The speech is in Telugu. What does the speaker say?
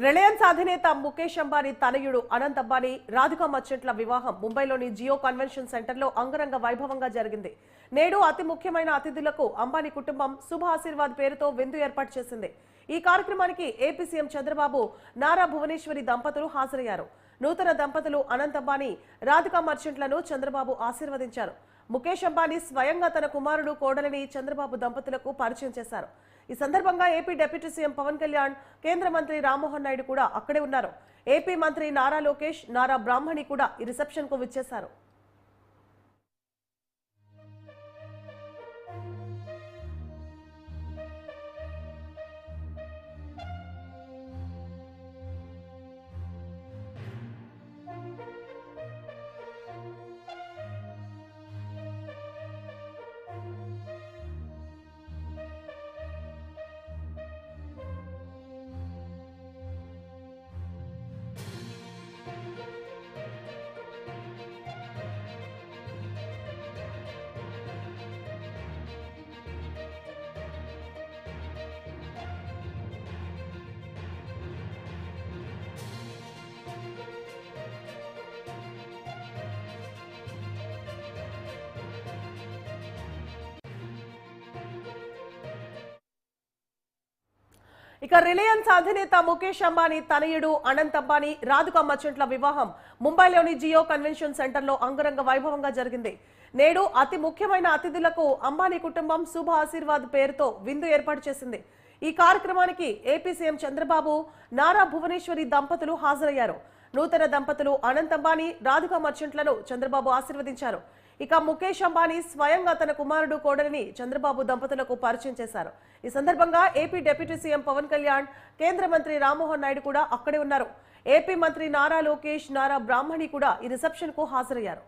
రిలయన్స్ అధినేత ముఖేష్ అంబానీ తనయుడు అనంత్ అంబానీ రాధికా మర్చెంట్ల వివాహం ముంబైలోని జియో కన్వెన్షన్ సెంటర్లో అంగరంగ వైభవంగా జరిగింది. నేడు అతి ముఖ్యమైన అతిథులకు అంబానీ కుటుంబం శుభ ఆశీర్వాద్ పేరుతో విందు ఏర్పాటు చేసింది. ఈ కార్యక్రమానికి ఏపీ సీఎం చంద్రబాబు, నారా భువనేశ్వరి దంపతులు హాజరయ్యారు. నూతన దంపతులు అనంత్ అంబానీ, రాధికా మర్చెంట్లను చంద్రబాబు ఆశీర్వదించారు. ముఖేష్ అంబానీ స్వయంగా తన కుమారుడు, కోడలిని చంద్రబాబు దంపతులకు పరిచయం చేశారు. ఈ సందర్భంగా AP deputy CM Pawan Kalyan, కేంద్ర మంత్రి రామ్మోహన్ నాయుడు కూడా అక్కడే ఉన్నారు. ఏపీ మంత్రి నారా లోకేష్, నారా బ్రాహ్మణి కూడా ఈ రిసెప్షన్ కు విచ్చేశారు. ఇక రిలయన్స్ అధినేత ముఖేష్ అంబానీ తనయుడు అనంత్ అంబానీ, రాధికా మర్చెంట్ల వివాహం ముంబైలోని జియో కన్వెన్షన్ సెంటర్లో అంగరంగ వైభవంగా జరిగింది. నేడు అతి ముఖ్యమైన అతిథులకు అంబానీ కుటుంబం శుభ ఆశీర్వాద్ పేరుతో విందు ఏర్పాటు చేసింది. ఈ కార్యక్రమానికి ఏపీ సీఎం చంద్రబాబు, నారా భువనేశ్వరి దంపతులు హాజరయ్యారు. నూతన దంపతులు అనంత్ అంబానీ, రాధికా మర్చెంట్లను చంద్రబాబు ఆశీర్వదించారు. ఇక ముఖేష్ అంబానీ స్వయంగా తన కుమారుడు, కోడలిని చంద్రబాబు దంపతులకు పరిచయం చేశారు. ఈ సందర్భంగా AP deputy CM Pawan Kalyan, కేంద్ర మంత్రి రామ్మోహన్ నాయుడు కూడా అక్కడే ఉన్నారు. ఏపీ మంత్రి నారా లోకేష్, నారా బ్రాహ్మణి కూడా ఈ రిసెప్షన్ కు హాజరయ్యారు.